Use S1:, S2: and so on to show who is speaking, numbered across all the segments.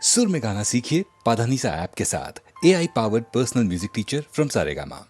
S1: सुर में गाना सीखिए पाधानीसा ऐप के साथ। AI powered personal music teacher from Saregama.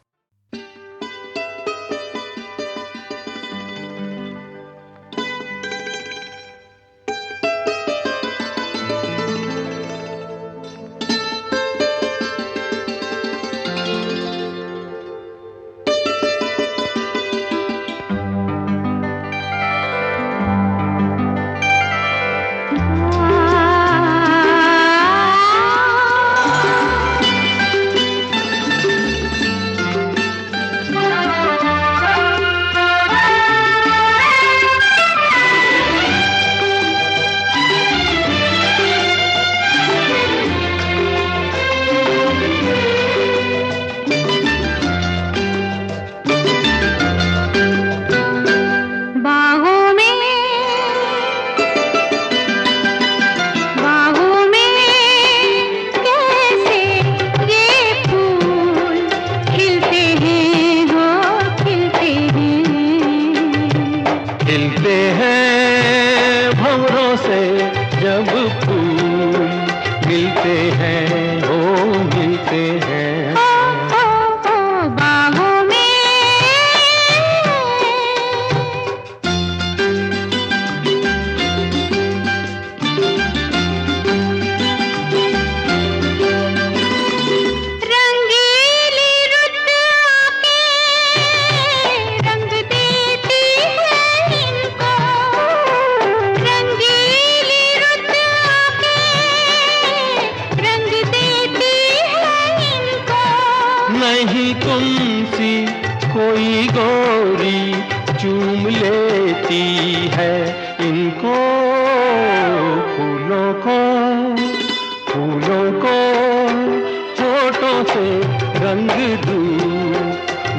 S2: खिलते हैं भंवरों से जब फूल मिलते हैं, हो मिलते हैं।
S3: बाहों में रंगीली रुत आके रंग देती है इनको, रंगीली रुत आके रंग देती है इनको।
S2: नहीं तुमसी कोई गोरी चूम लेती है इनको। फूलों को होठों से रंग दूँ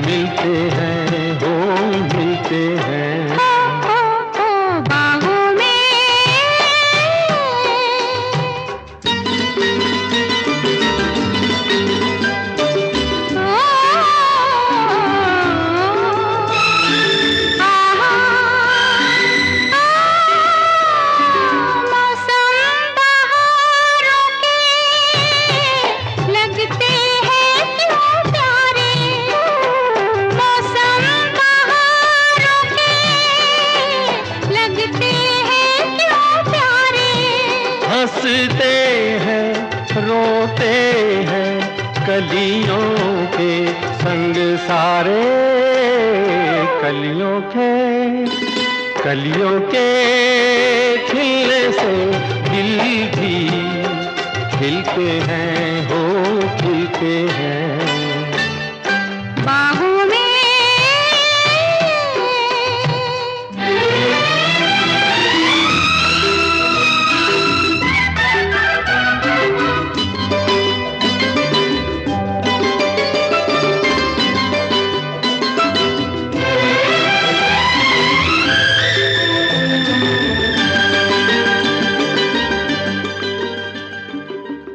S2: मिलते हैं, हो मिलते हैं।
S3: बाहों में मौसम बहारों के लगते हैं क्यों प्यारे, मौसम बहारों के लगते हैं क्यों प्यारे।
S2: हंसते हैं रोते हैं कलियों के संग सारे। कलियों के खिलने से दिल भी खिलते हैं, हो खिलते हैं।
S3: बाहों में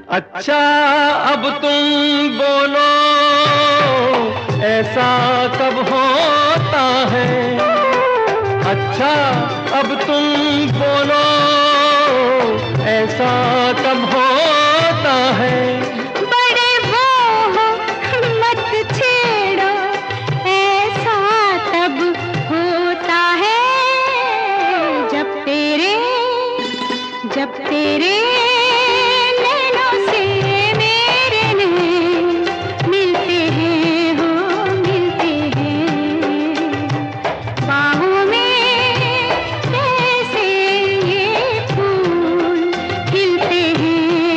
S2: अच्छा अब तुम बोलो, ऐसा कब होता है। अच्छा अब तुम बोलो, ऐसा कब होता है।
S3: बड़े वो हो मत छेड़ो, ऐसा तब होता है जब तेरे नैनों से मेरे नैन मिलते हैं, हो मिलते हैं। बाहों में कैसे ये फूल खिलते हैं,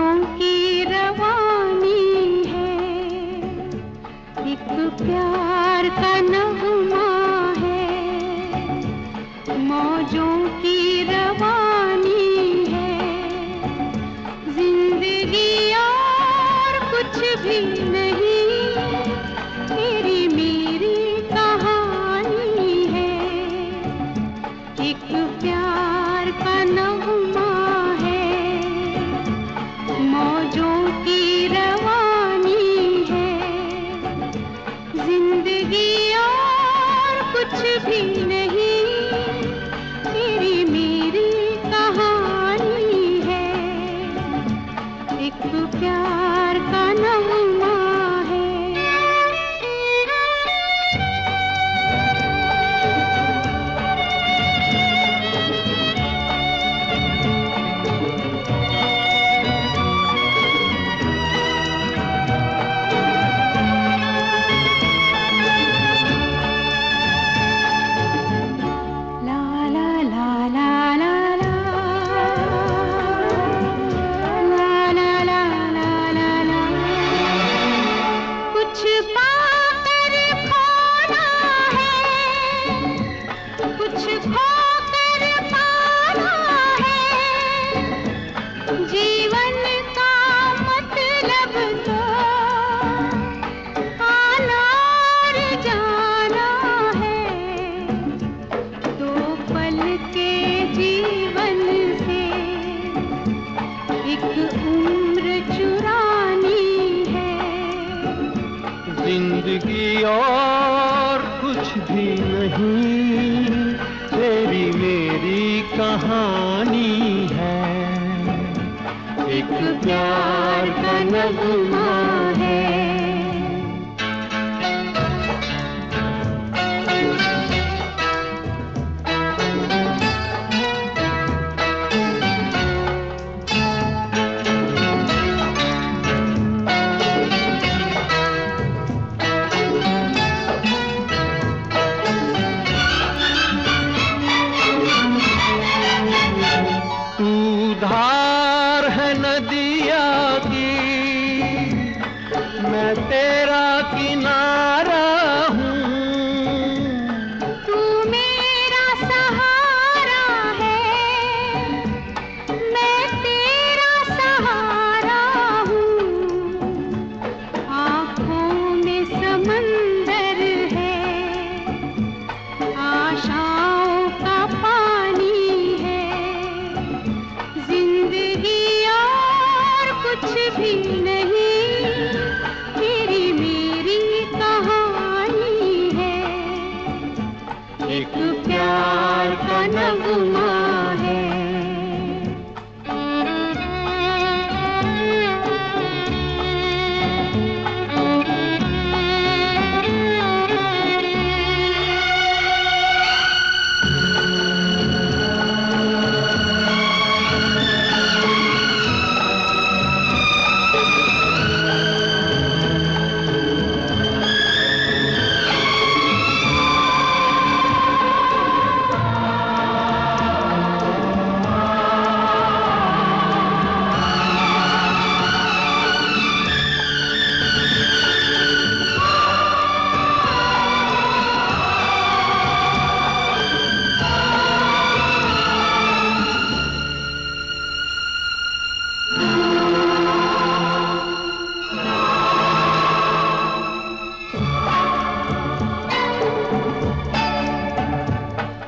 S3: मौजों की रवानी है, एक प्यार का नगमा है, मौजों की रवानी है, जिंदगी और कुछ भी नहीं, तेरी मेरी कहानी है, एक प्यार का नगमा है, मौजों की रवानी है, जिंदगी और कुछ भी नहीं, तेरी मेरी कहानी है, एक प्यार का नगमा है। ला ला ला ला ला ला, ला ला ला ला ला, कुछ पाकर खोना है, कुछ खोकर पाना है, जीवन का मतलब तो आना और जाना है, दो पल के जीवन से एक उम्र चुरानी है,
S2: जिंदगी और कुछ भी नहीं, तेरी मेरी कहानी है, एक प्यार का नगमा है। तू धार है नदिया की, मैं तेरा किनारा हूँ,
S3: तू मेरा सहारा है, मैं तेरा सहारा हूँ, आँखों में समंदर है, आशाओं का पानी है, जिंदगी और कुछ भी नहीं, तेरी मेरी कहानी है,
S2: एक
S3: प्यार का नगमा है।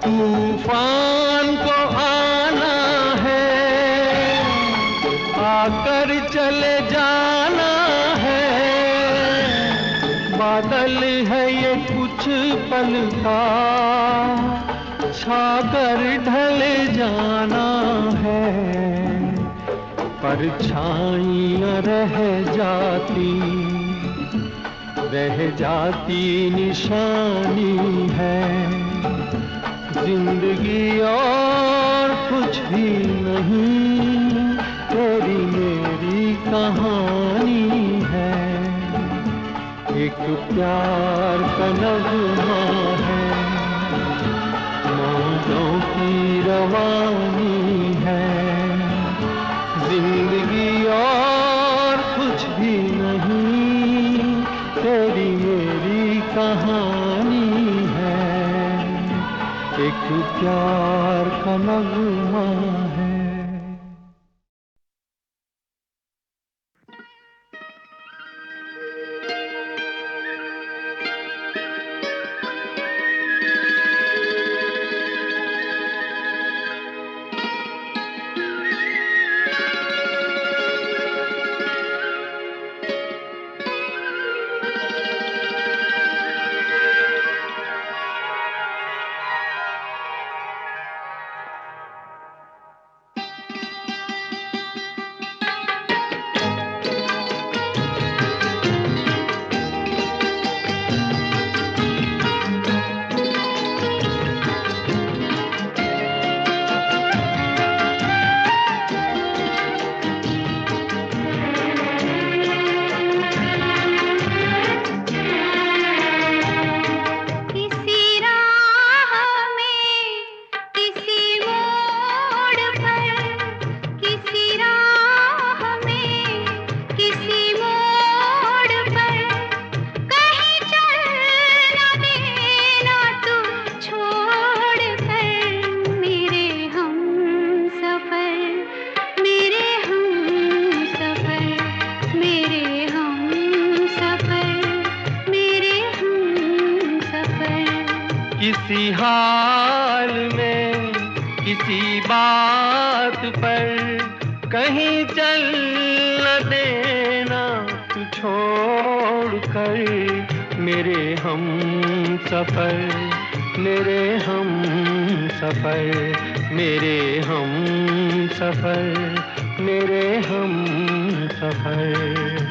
S2: तूफान को आना है, आकर चले जाना है, बादल है ये कुछ पल का, छाकर ढले जाना है, परछाइयाँ रह जाती निशानी है, जिंदगी और कुछ भी नहीं, तेरी मेरी कहानी है, एक प्यार का नगमा है, मौजों की रवानी है, जिंदगी और कहानी है, एक प्यार का नगमा है। किसी हाल में किसी बात पर कहीं चल न देना तू छोड़ कर, मेरे हम सफर, मेरे हम सफर, मेरे हम सफर, मेरे हम सफर।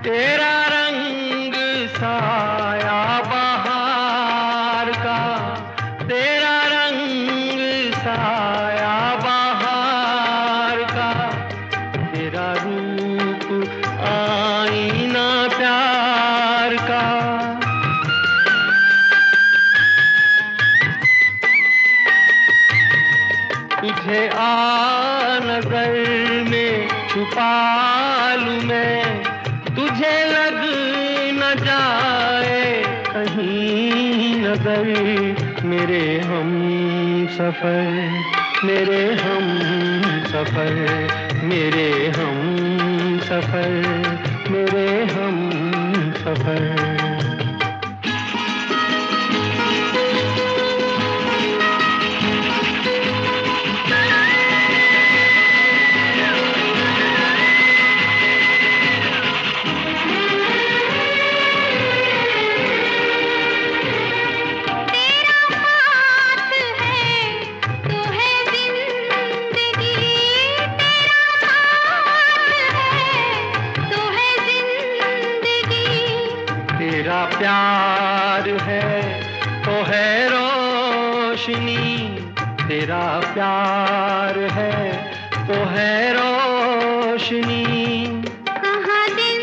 S2: तेरा रंग साया बहार का, तेरा रंग साया बहार का, तेरा रूप आईना प्यार का। तुझे आ नजर में छुपा लूं मैं, तुझे लग न जाए कहीं नजर, मेरे हम सफर, मेरे हम सफर, मेरे हम सफर, मेरे हम सफर। तेरा प्यार है तो है रोशनी, तेरा प्यार है तो है रोशनी।
S3: कहाँ दिन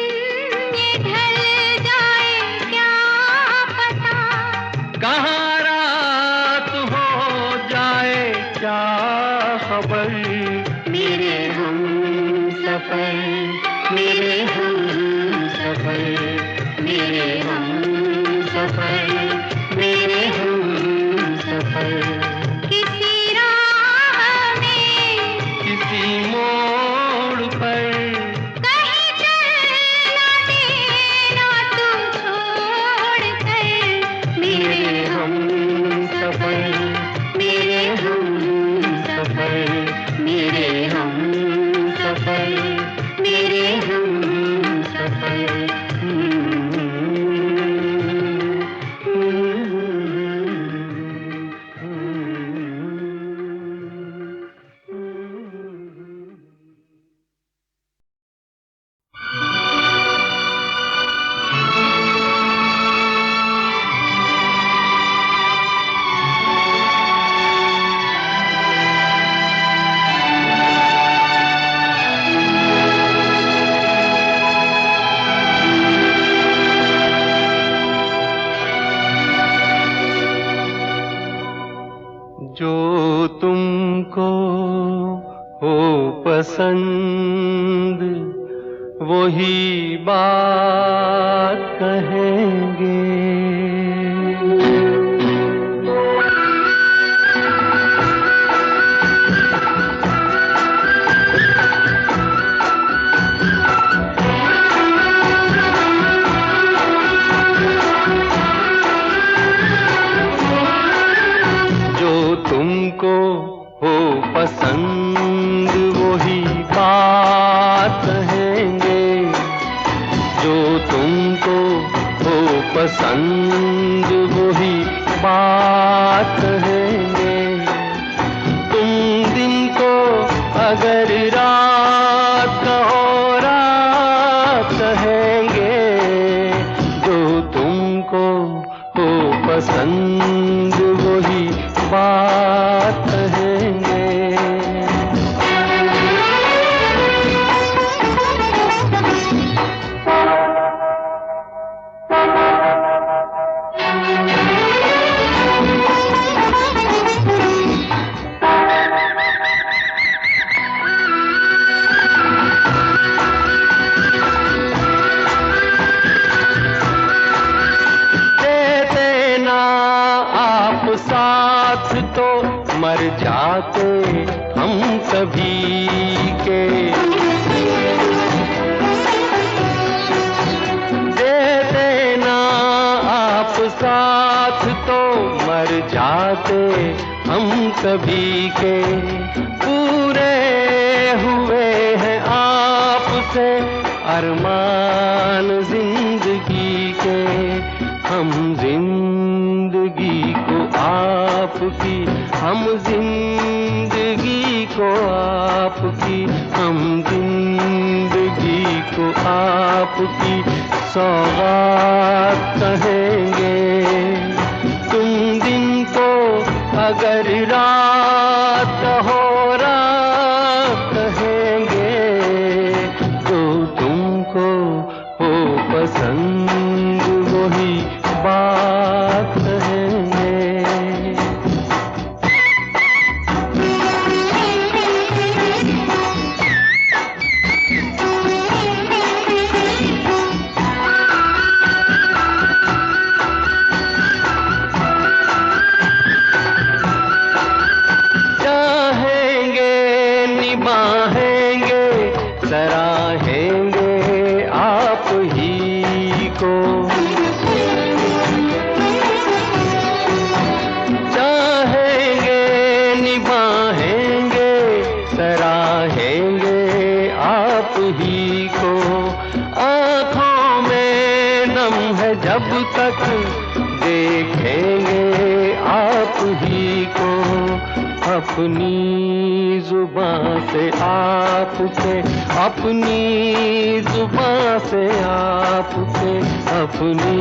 S3: ये ढल जाए क्या पता,
S2: सफर मेरे हम सफर।
S3: किसी राह में
S2: किसी मोड़ पर
S3: कहीं चल ना देना तू छोड़ कर
S2: मेरे हम सफर मेरे हम सफर मेरे हम सफर मेरे हम सफर। जो तुमको हो पसंद वही बात कहेंगे। जो तुमको हो पसंद वही बात कहेंगे। जो तुमको हो पसंद वही बात कहेंगे। तुम दिन को अगर रात कहो रात कहेंगे। जो तुमको हो पसंद वही बात कहेंगे। देते ना आप साथ तो मर जाते हम सभी के। देते ना आप साथ तो मर जाते हम सभी के। पूरे हुए हैं आपसे अरमान जिंदगी के। हम जिंदगी को आपकी हम जिंदगी को आपकी हम जिंदगी को आपकी सौगात कहेंगे। तुम दिन को अगर रात कहो रात कहेंगे। जो तुमको हो पसंद वही बात कहेंगे। चाहेंगे निभाएंगे सराहेंगे आप ही को। चाहेंगे निभाएंगे सराहेंगे आप ही को। आँखों में नम है जब तक देखेंगे आप ही को। अपनी जुबां से आपके अपनी जुबां से आपके अपनी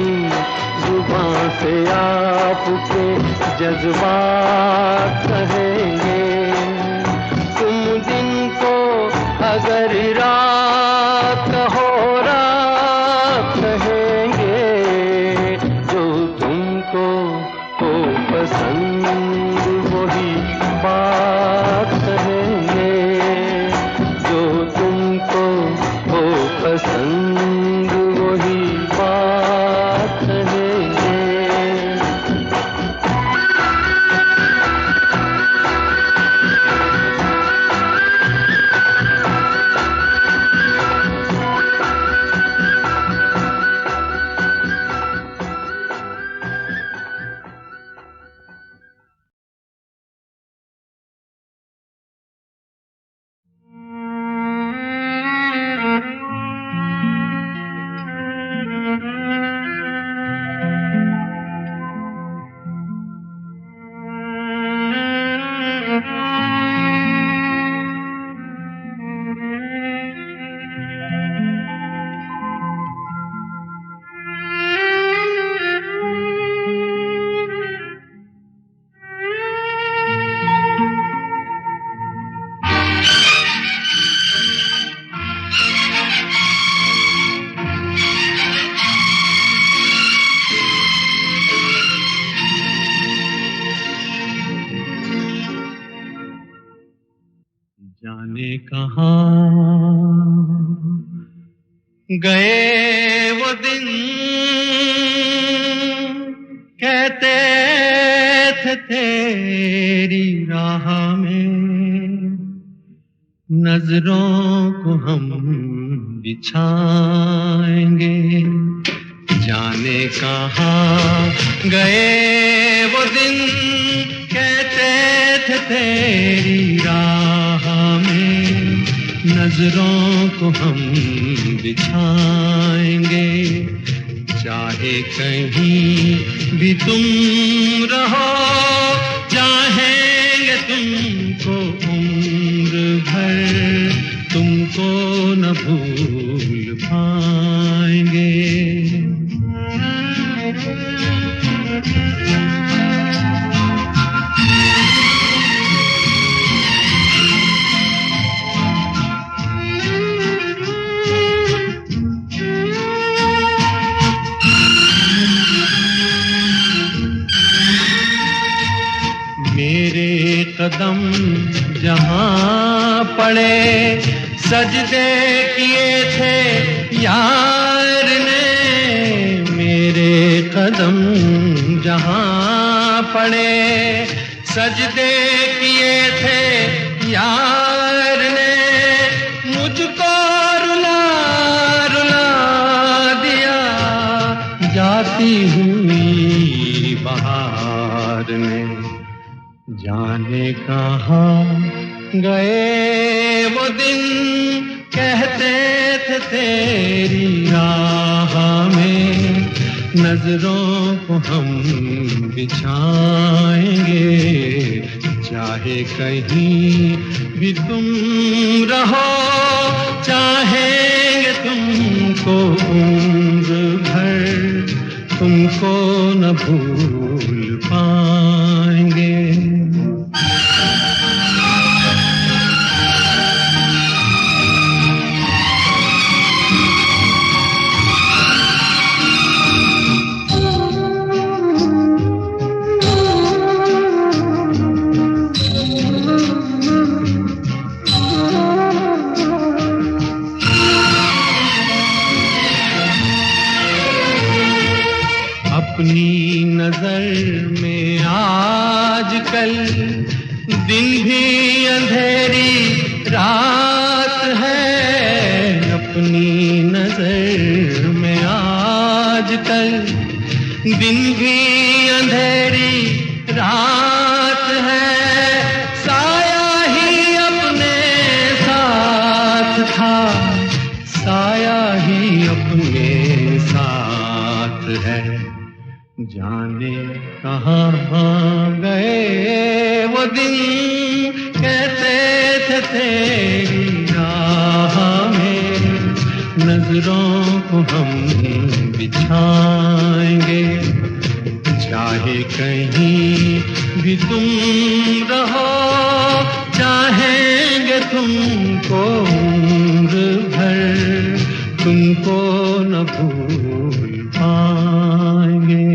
S2: जुबां से आपके जज्बात कहेंगे। तुम दिन को अगर रात कहो रात कहेंगे। जो तुमको हो पसंद वही बात कहेंगे। जो तुमको हो पसंद वही बात कहेंगे। कहाँ गए वो दिन, कहते थे तेरी राह में नजरों को हम बिछाएंगे। जाने कहाँ गए वो दिन, कहते थे तेरी राह में नजरों को हम बिछाएंगे। चाहे कहीं भी तुम रहो, चाहेंगे तुमको उम्र भर, तुमको न भूल पाएंगे। मेरे कदम जहाँ पड़े, सजदे किए थे यार ने। मेरे कदम जहाँ पड़े, सजदे किए थे यार ने। मुझको रुला रुला दिया जाती हुई बहार ने। जाने कहाँ गए वो दिन, कहते थे तेरी राह में नजरों को हम बिछाएंगे। चाहे कहीं भी तुम रहो, चाहेंगे तुमको उम्र भर, तुमको न भूल पाएंगे। अपनी नजर में आजकल दिन भी अंधेरी रात है। अपनी नजर में आजकल दिन भी अंधेरी रात है। साया ही अपने साथ था, साया ही अपने साथ है। जाने कहाँ गए वो दिन, कहते थे तेरी राह में नजरों को हम बिछाएंगे। चाहे कहीं भी तुम रहो, चाहेंगे तुमको उम्र भर, तुमको न भूल पाएंगे।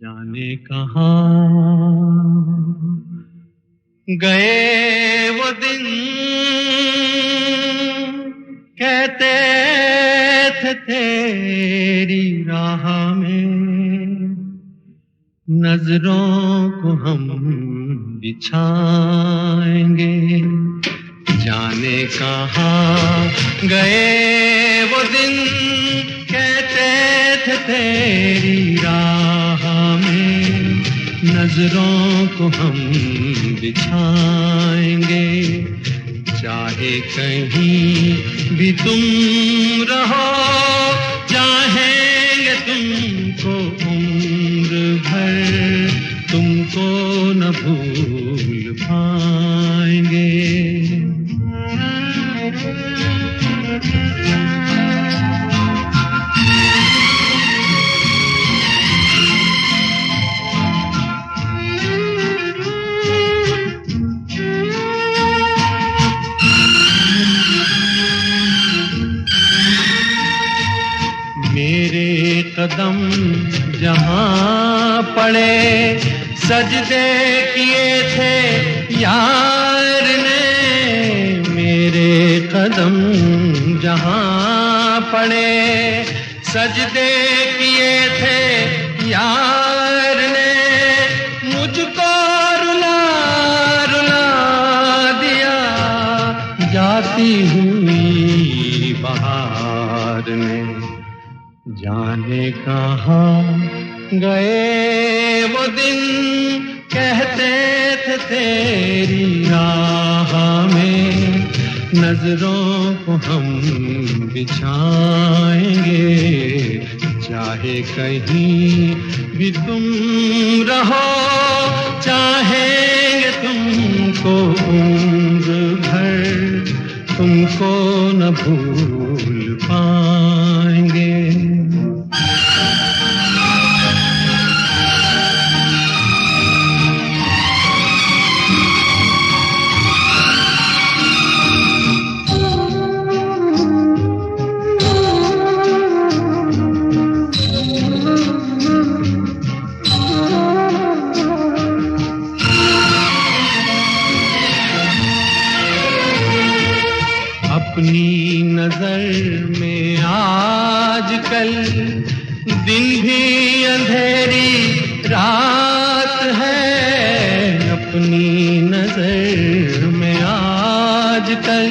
S2: जाने कहाँ गए वो दिन, कहते थे तेरी राह में नजरों को हम बिछाएंगे। जाने कहाँ गए वो दिन, कहते थे तेरी राह में नजरों को हम बिछाएंगे, चाहे कहीं भी तुम रहो, चाहेंगे तुमको उम्र भर, तुमको न भूल पाएंगे। मेरे कदम जहाँ पड़े, सजदे किए थे यार ने। मेरे कदम जहाँ पड़े, सजदे किए थे यार ने। मुझको रुला रुला दिया जाती हुई बहार ने। जाने कहाँ गए वो दिन, कहते थे तेरी राह में। नजरों को हम बिछाएंगे, चाहे कहीं भी तुम रहो, चाहेंगे तुमको उम्र भर, तुमको न भूल पाएंगे। अपनी नजर में आजकल दिन भी अंधेरी रात है। अपनी नजर में आजकल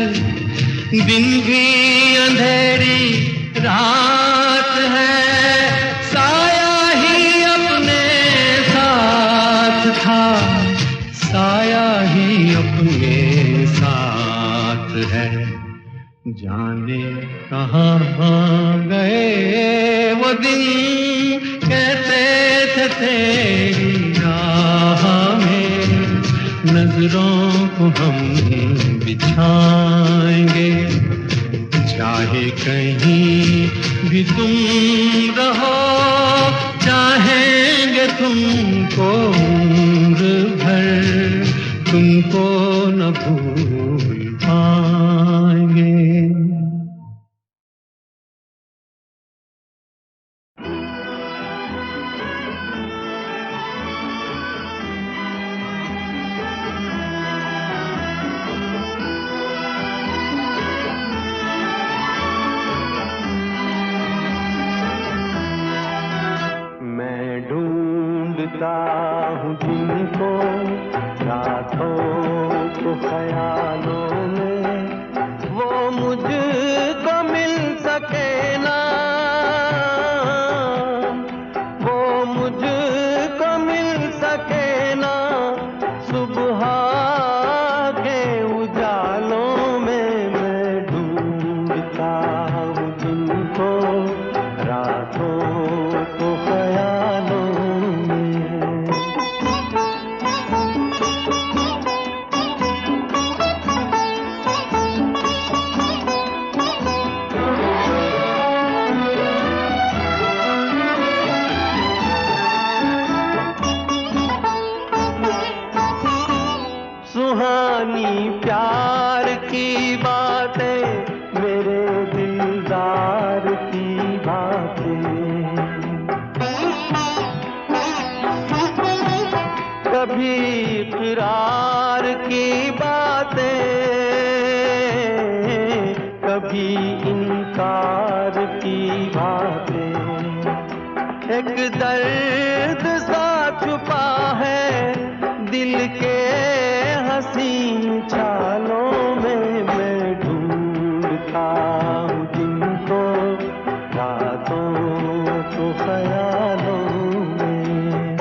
S2: दिन भी अंधेरी रात है। साया ही अपने साथ था, साया ही अपने साथ है। जाने कहाँ गए वो दिन, कहते थे तेरी राह में। नजरों को हम बिछाएंगे, चाहे कहीं भी तुम रहो, चाहेंगे तुमको उम्र भर, तुमको न भूल पाएंगे। मैं ढूंढता हूँ जिनको रातों को ख्यालों में, वो मुझको मिल सके ना, वो मुझको मिल सके ना। सुबह के उजालों में मैं ढूंढता हूँ जिनको रातों को ख्यालों में। सुहानी प्यार की बातें, मेरे दिलदार की बातें, कभी इकरार की बातें, कभी इनकार की बातें। एक दर्द सा छुपा है दिल के हसीन चालों में। मैं ढूंढता हूँ जिनको रातों को ख्यालों में।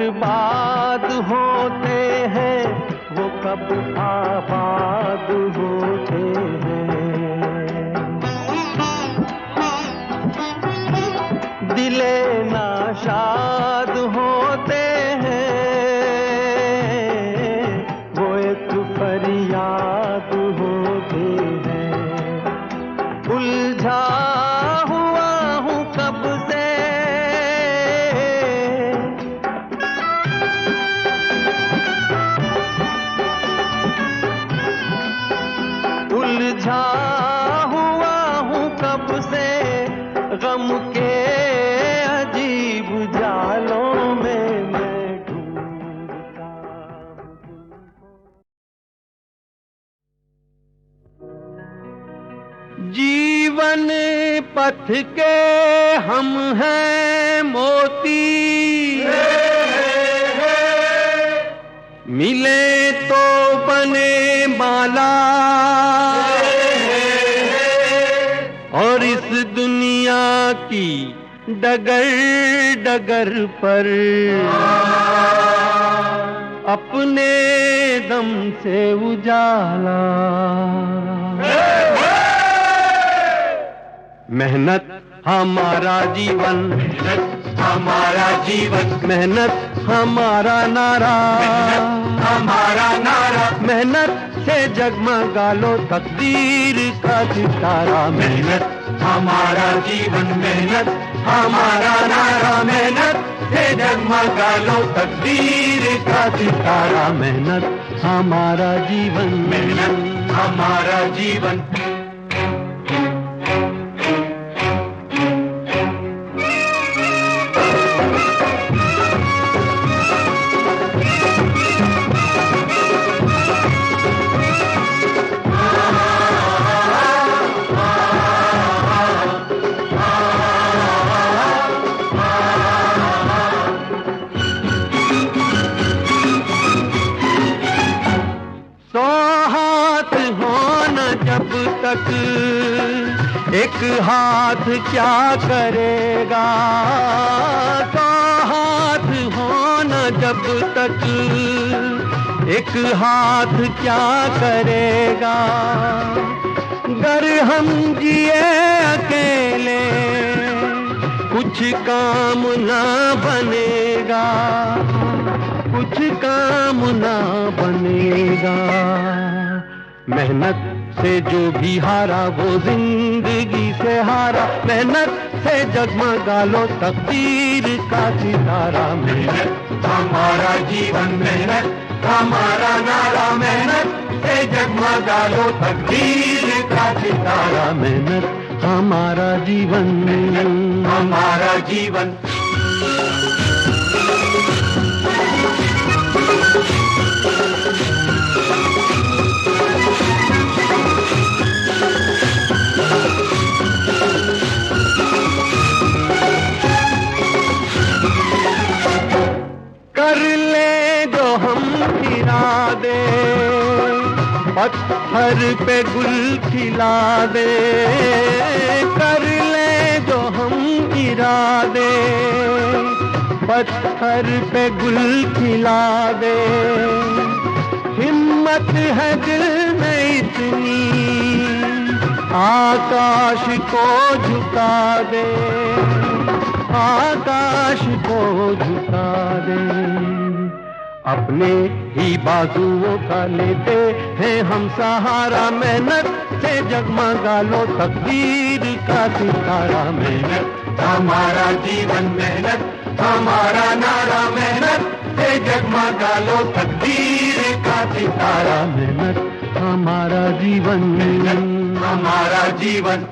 S2: बर्बाद होते हैं वो कब आबाद होते हैं। दिले नाशाद होते हैं वो एक फरियाद होते हैं। उलझा हुआ हूँ कब से उलझा हुआ हूँ कब से गम के अजीब जालों में मैं ढूंढता हूँ तुमको। जीवन पथ के हम हैं मोती, मिले तो बने माला, और इस दुनिया की डगर डगर पर अपने दम से उजाला। मेहनत हमारा जीवन, हमारा जीवन, मेहनत हमारा नारा, हमारा नारा, मेहनत से जगमगा लो तकदीर का सितारा। मेहनत हमारा जीवन, मेहनत हमारा नारा, मेहनत से जगमगा लो तकदीर का सितारा। मेहनत हमारा जीवन, मेहनत हमारा जीवन। जब तक एक हाथ क्या करेगा, तो हाथ होना जब तक एक हाथ क्या करेगा। गर हम जिए अकेले कुछ काम ना बनेगा, कुछ काम ना बनेगा। मेहनत से जो भी हारा वो जिंदगी से हारा। मेहनत से जगमगा लो तकदीर का सितारा। मेहनत हमारा जीवन, मेहनत हमारा नारा, मेहनत से जगमगा लो तकदीर का सितारा। मेहनत हमारा जीवन, मेहनत हमारा जीवन। कर ले जो हम इरादे, पत्थर पे गुल खिला दे। कर ले जो हम इरादे, पत्थर पे गुल खिला दे। हिम्मत है दिल में इतनी आकाश को झुका दे, आकाश को झुका दे। अपने ही बाजुओं का लेते हैं हम सहारा। मेहनत से जगमगा लो तकदीर का सितारा। मेहनत हमारा जीवन, मेहनत हमारा नारा, मेहनत से जगमगा लो तकदीर का सितारा। मेहनत हमारा जीवन, मेहनत हमारा जीवन।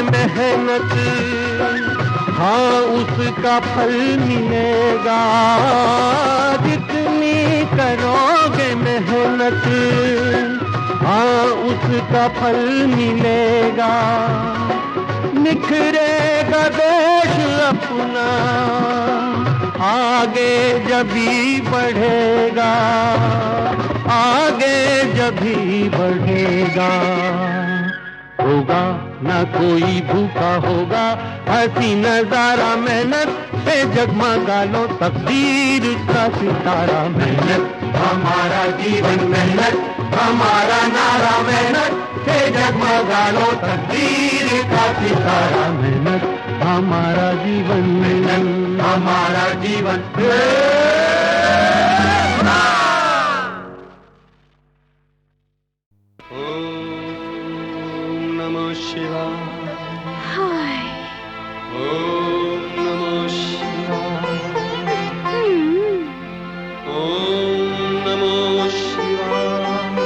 S2: मेहनत हाँ उसका फल मिलेगा। जितनी करोगे मेहनत, हाँ उसका फल मिलेगा। निखरेगा देश अपना, आगे जभी बढ़ेगा, आगे जभी बढ़ेगा। होगा ना कोई भूखा होगा, हंसी नजारा मेहनत पे जगमगा लो तकदीर का सितारा। मेहनत हमारा जीवन, मेहनत हमारा नारा, मेहनत पे जगमगा लो तकदीर का सितारा। मेहनत हमारा जीवन, मेहनत हमारा जीवन।
S3: हाय।
S2: ओम नमः शिवाय, ओम नमः शिवाय,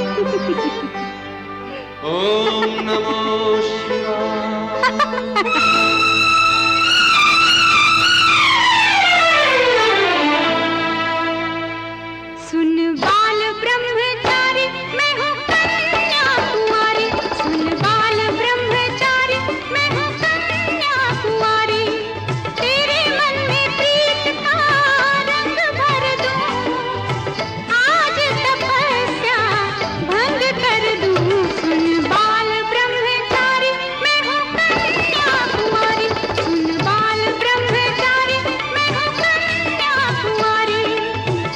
S2: ओम नमः शिवाय।
S3: सुन बाल ब्रह्मचारी, मैं हूँ कन्याकुमारी। सुन बाल ब्रह्मचारी, मैं हूँ कन्याकुमारी। तेरे मन में प्रीत का रंग भर दूं, आज तपस्या भंग कर दूं। सुन बाल ब्रह्मचारी, मैं हूँ कन्याकुमारी। सुन बाल ब्रह्मचारी, मैं हूँ कन्याकुमारी।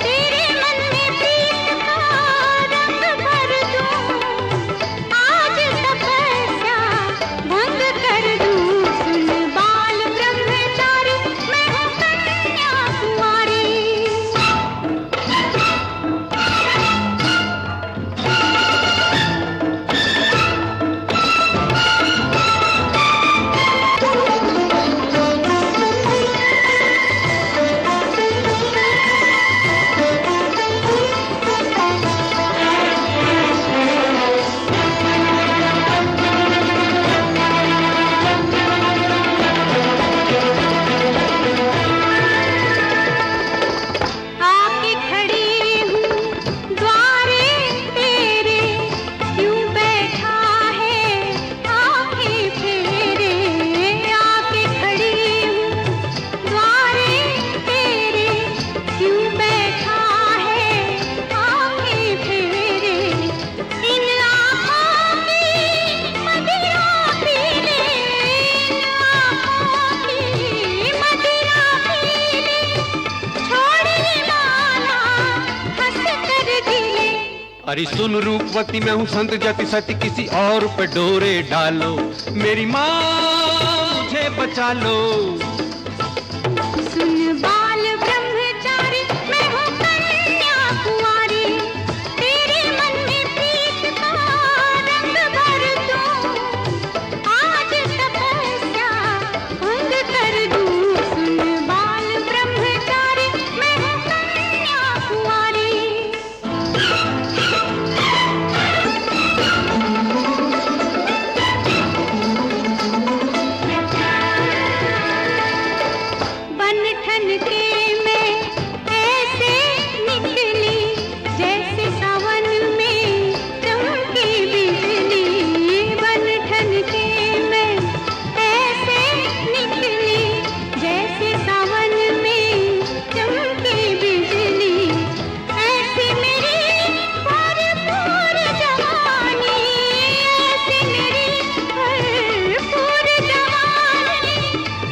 S3: तेरे मन में प्रीत का रंग भर दूं, आज तपस्या भंग कर दूं। सुन बाल ब्रह्मचारी, मैं हूँ कन्याकुमारी। आके खड़ी हूँ द्वारे तेरे, क्यों बैठा है आँखें फेरे। आके खड़ी हूँ द्वारे तेरे, क्यों बैठा है आँखें फेरे। इन आँखों की मदिरा पी ले, इन आँखों की मदिरा पी ले। छोड़ ये माला हंस कर दिले।
S2: अरे सुन रूपवती, मैं हूँ संत जाति सती, किसी और पे डोरे डालो। मेरी माँ मुझे बचा लो।
S3: सुन बाल ब्रह्मचारी, मैं हूँ कन्याकुमारी। तेरे मन में प्रीत का रंग भर दूं, आज तपस्या भंग कर दूं। सुन बाल ब्रह्मचारी, मैं हूँ कन्याकुमारी। बनठन के मैं ऐसे निकली, जैसे सावन में चमकी बिजली। बनठन के मैं ऐसे निकली, जैसे सावन में चमकी बिजली। ऐसी मेरी भरपूर जवानी, ऐसी मेरी भरपूर जवानी।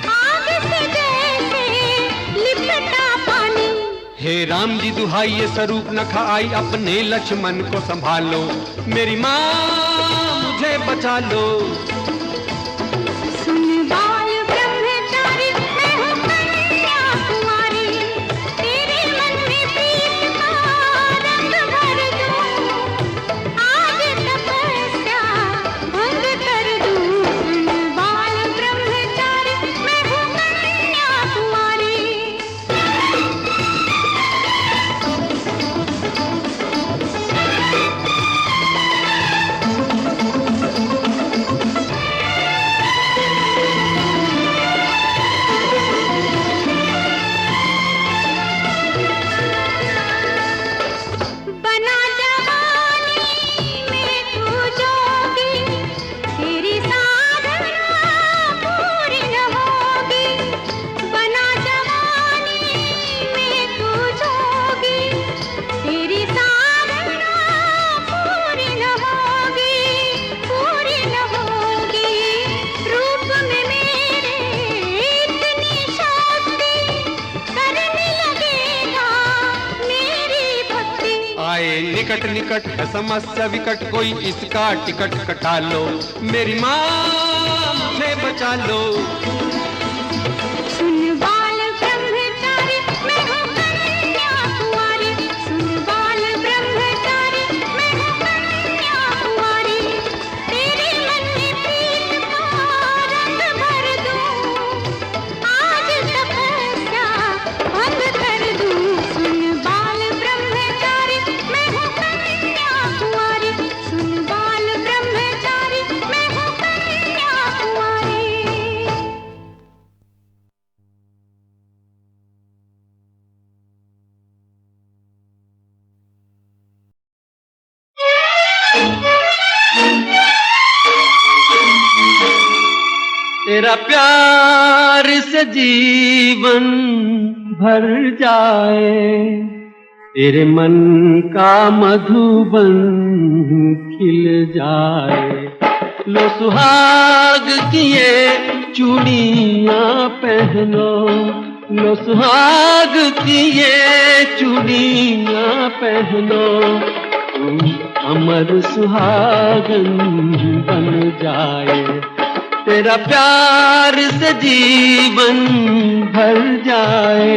S3: आग से जैसे लिपटा पानी।
S2: हे राम जी दुहाई, ये स्वरूप न खाई, अपने लक्ष्मण को संभालो। मेरी माँ मुझे बचा लो।
S3: सुन बाल ब्रह्मचारी, मैं हूँ कन्याकुमारी। तेरे मन में प्रीत का रंग भर दूं, आज तपस्या भंग कर दूं। सुन बाल ब्रह्मचारी, मैं हूँ कन्याकुमारी।
S2: निकट निकट है समस्या विकट, कोई इसका टिकट कटा लो, मेरी माँ मुझे बचा लो।
S3: सुन बाल ब्रह्मचारी मैं हूँ कन्याकुमारी, सुन बाल ब्रह्मचारी मैं हूँ कन्याकुमारी, तेरे मन में प्रीत का रंग भर दूं, आज तपस्या बंद कर दूं। सुन बाल ब्रह्मचारी मैं हूँ कन्याकुमारी, सुन बाल ब्रह्मचारी मैं हूँ कन्याकुमारी।
S2: तेरा प्यार से जीवन भर जाए, तेरे मन का मधुबन खिल जाए। लो सुहाग की ये चूड़ियां पहनो, लो सुहाग की ये चूड़ियां पहनो, तुम अमर सुहागन बन जाए। तेरा प्यार से जीवन भर जाए।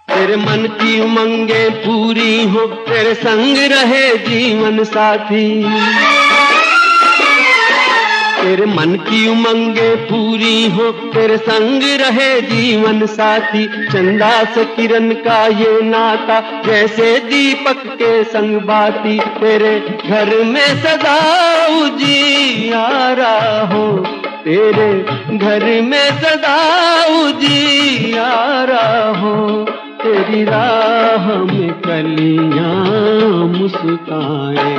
S2: तेरे मन की उमंगे पूरी हो, तेरे संग रहे जीवन साथी। तेरे मन की उमंगे पूरी हो, तेरे संग रहे जीवन साथी। चंदा से किरण का ये नाता, जैसे दीपक के संग बाती। तेरे घर में सदा उजियारा हो, तेरे घर में सदा उजियारा हो। तेरी राह में कलियां मुस्काए,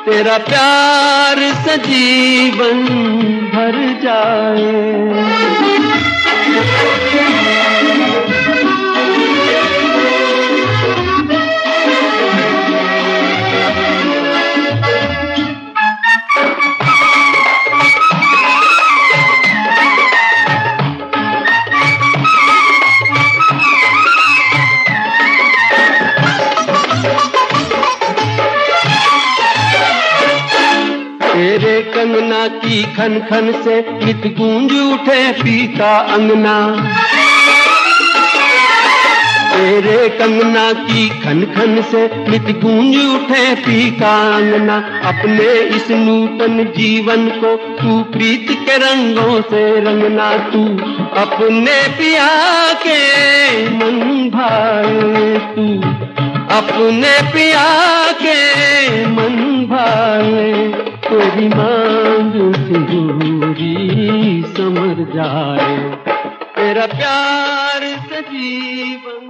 S2: तेरा प्यार से जीवन भर जाए। तेरे कंगना की खन खन से नित गूंज उठे पीका अंगना। तेरे कंगना की खन खन से नित गूंज उठे पीका अंगना। अपने इस नूतन जीवन को तू प्रीत के रंगों से रंगना। तू अपने पिया के मन भाए, तू अपने पिया के मन भाए। तेरी मांग सिंदूरी समर जाए, तेरा प्यार से जीवन।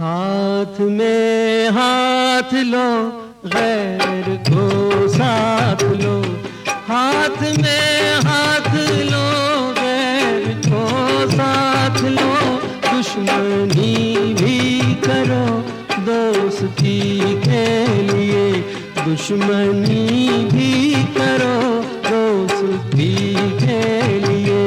S2: हाथ में हाथ लो, गैर को साथ लो। हाथ में हाथ लो, गैर को साथ लो। दुश्मनी भी करो दोस्ती के लिए, दुश्मनी भी करो दोस्ती के लिए।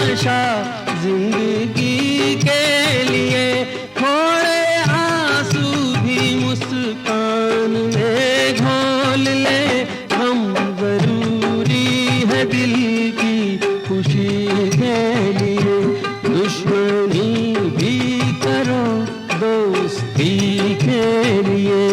S2: नशा जिंदगी के लिए, थोड़े आंसू भी मुस्कान में घोल ले। हम जरूरी है दिल की खुशी के लिए, दुश्मनी भी करो दोस्ती के लिए।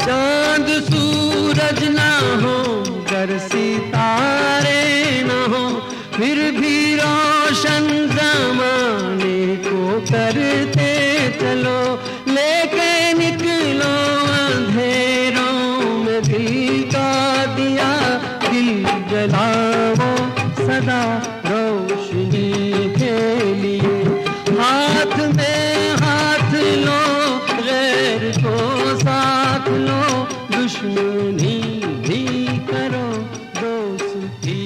S2: चांद सूरज ना हो, गर सितारे ना हो, फिर भी रोशन जमाने को करते चलो। लेके निकलो अंधेरों में दिल का दिया, दिल जलाओ सदा रोशनी के लिए। हाथ में हाथ लो, गैर को साथ लो, दुश्मनी भी करो दोस्ती